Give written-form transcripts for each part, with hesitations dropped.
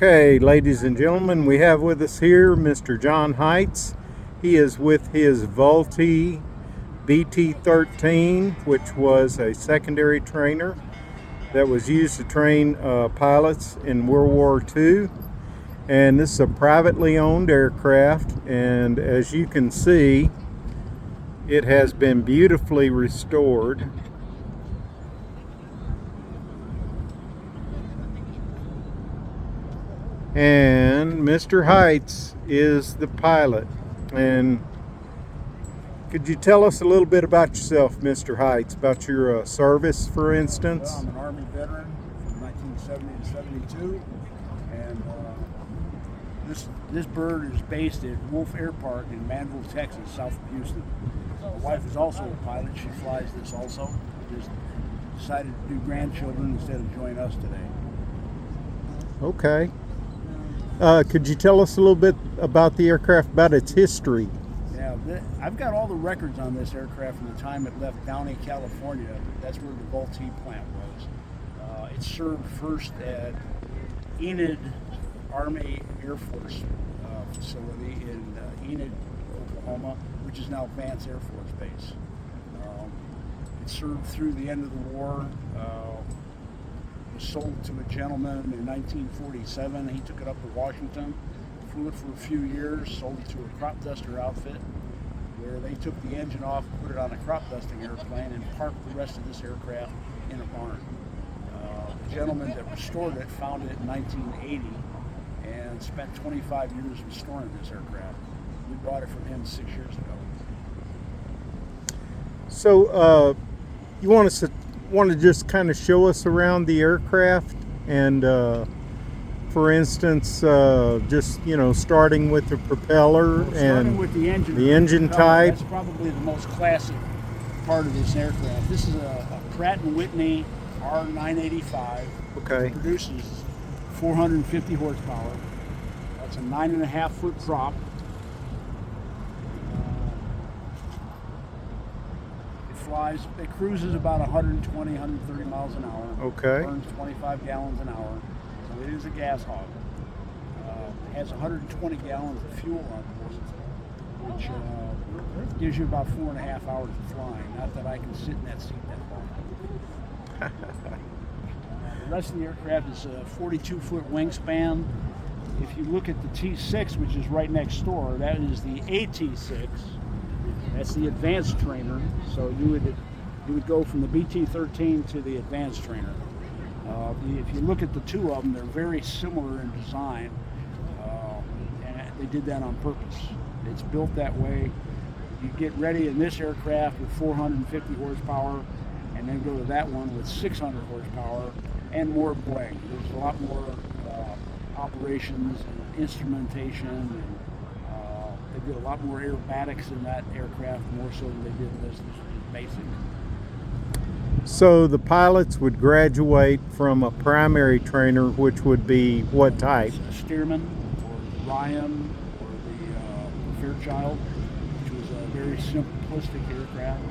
Okay, ladies and gentlemen, we have with us here Mr. John Heitz. He is with his Vultee BT-13, which was a secondary trainer that was used to train pilots in World War II. And this is a privately owned aircraft, and as you can see, it has been beautifully restored. And Mr. Heitz is the pilot. And could you tell us a little bit about yourself, Mr. Heitz, about your service, for instance? Well, I'm an Army veteran from 1970 to 72, and this bird is based at Wolf Air Park in Manville, Texas, south of Houston. My wife is also a pilot. She flies this also. Just decided to do grandchildren instead of join us today. Okay. Could you tell us a little bit about the aircraft, about its history? Yeah, I've got all the records on this aircraft from the time it left Downey, California. That's where the Vultee plant was. It served first at Enid Army Air Force facility in Enid, Oklahoma, which is now Vance Air Force Base. It served through the end of the war. Sold to a gentleman in 1947. He took it up to Washington, flew it for a few years, sold it to a crop duster outfit, where they took the engine off, put it on a crop dusting airplane, and parked the rest of this aircraft in a barn. The gentleman that restored it found it in 1980 and spent 25 years restoring this aircraft. We bought it from him 6 years ago. So you want to just kind of show us around the aircraft, and for instance, just starting with the propeller and with the engine type. That's probably the most classic part of this aircraft. This is a Pratt & Whitney R985. Okay. It produces 450 horsepower. That's a 9.5 foot prop. It cruises about 120, 130 miles an hour. Okay. Burns 25 gallons an hour. So it is a gas hog. It has 120 gallons of fuel on board, which gives you about 4.5 hours of flying. Not that I can sit in that seat that long. The rest of the aircraft is a 42-foot wingspan. If you look at the T6, which is right next door, that is the AT6. That's the advanced trainer. So you would go from the BT-13 to the advanced trainer. If you look at the two of them, they're very similar in design, and they did that on purpose. It's built that way. You get ready in this aircraft with 450 horsepower, and then go to that one with 600 horsepower and more bling. There's a lot more operations and instrumentation. And, they did a lot more aerobatics in that aircraft, more so than they did in this. This is basic. So the pilots would graduate from a primary trainer, which would be what type? A Stearman, or the Ryan, or the Fairchild, which was a very simplistic aircraft.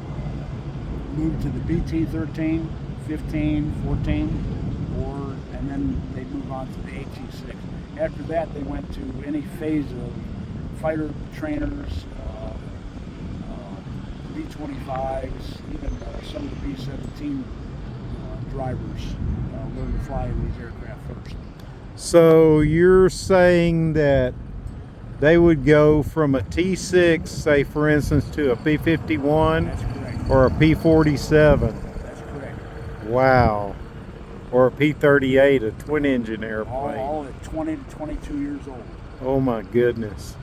Moved to the BT-13, 15, 14, and then they moved on to the AT6. After that, they went to any phase of fighter trainers, B-25s, even some of the B-17 drivers learned to fly in these aircraft first. So you're saying that they would go from a T6, say for instance, to a P-51? That's correct. Or a P-47? That's correct. Wow. Or a P-38, a twin-engine airplane. All at 20 to 22 years old. Oh my goodness.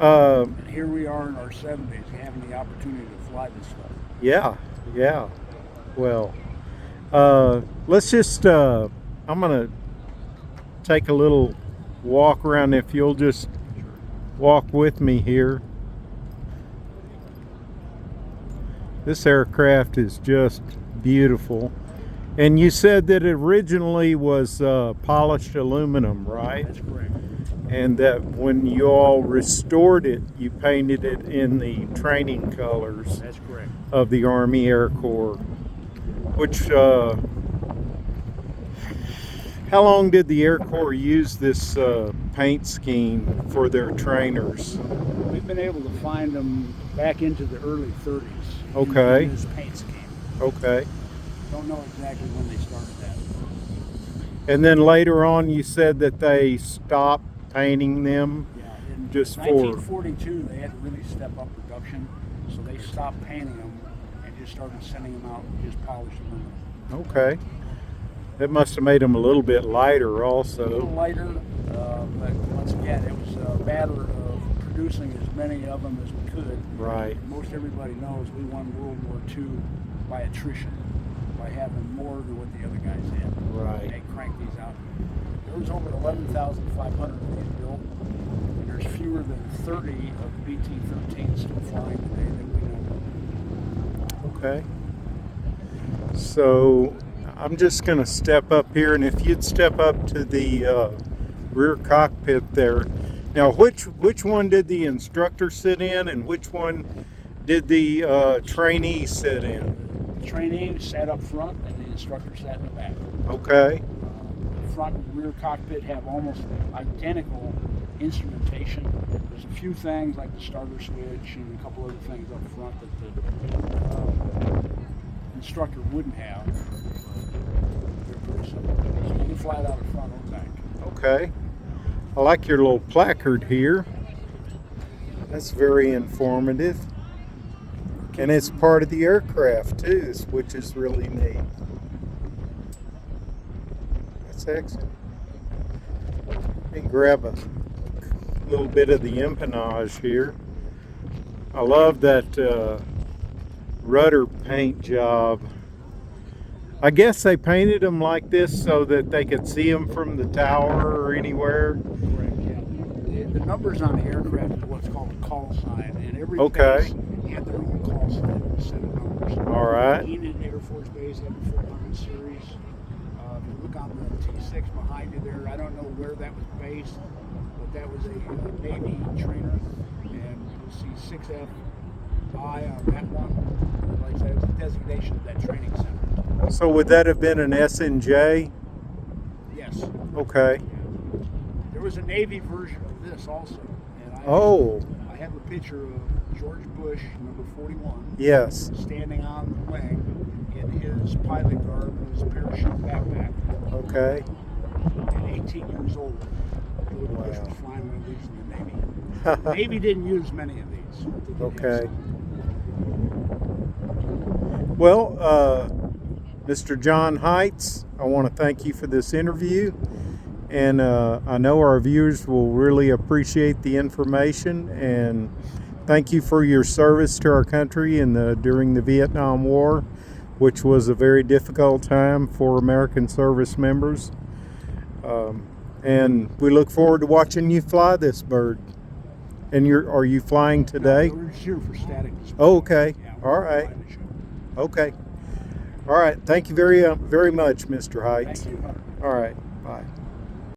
And here we are in our 70s having the opportunity to fly this stuff. Yeah. Well, let's just, I'm going to take a little walk around, if you'll just walk with me here. This aircraft is just beautiful. And you said that it originally was polished aluminum, right? That's correct. And that when you all restored it, you painted it in the training colors. That's correct. Of the Army Air Corps, which How long did the Air Corps use this paint scheme for their trainers? We've been able to find them back into the early 30s. Okay. In this paint scheme. Okay. Don't know exactly when they started that. And then later on you said that they stopped painting them. Yeah, in Just 1942 they had to really step up production, so they stopped painting them and just started sending them out just polished aluminum. Okay. That must have made them a little bit lighter A little also. lighter, but once again it was a matter of producing as many of them as we could. Right. Most everybody knows we won World War II by attrition, by having more than what the other guys had. Right. They cranked these out. There was over 11,500 of these built, and there's fewer than 30 of the BT-13 still flying today that we know. Okay. So I'm just going to step up here, and if you'd step up to the rear cockpit there. Now, which one did the instructor sit in, and which one did the trainee sit in? The trainee sat up front, and the instructor sat in the back. Okay. The front and rear cockpit have almost identical instrumentation. There's a few things like the starter switch and a couple other things up front that the instructor wouldn't have. They're pretty simple. So you can fly it out of front or back. Okay. I like your little placard here. That's very informative. And it's part of the aircraft too, which is really neat. That's excellent. Let me grab a little bit of the empennage here. I love that rudder paint job. I guess they painted them like this so that they could see them from the tower or anywhere. Correct, yeah. The numbers on the aircraft is what's called a call sign, and every Okay. base had their own call sign and a set of numbers. All right. Enid Air Force Base had the 400 series. If you look on the T6 behind you there, I don't know where that was based, but that was a Navy trainer, and you'll see 6FI on that one. Like I said, it was a designation of that training center. So would that have been an SNJ? Yes. Okay. There was a Navy version of this also. And I have a picture of George Bush, number 41, Yes. standing on the wing in his pilot garb and his parachute backpack. Okay. At 18 years old, George Bush was flying one of these in the Navy. Navy didn't use many of these. They did have Okay. some. Well, Mr. John Heitz, I want to thank you for this interview. And I know our viewers will really appreciate the information. And thank you for your service to our country during the Vietnam War, which was a very difficult time for American service members. And we look forward to watching you fly this bird. And are you flying today? We're just here for static display. Oh, okay. Yeah, All we're right. flying the show. Okay. All right. Thank you very much, Mr. Heitz. Thank you. All right. Bye.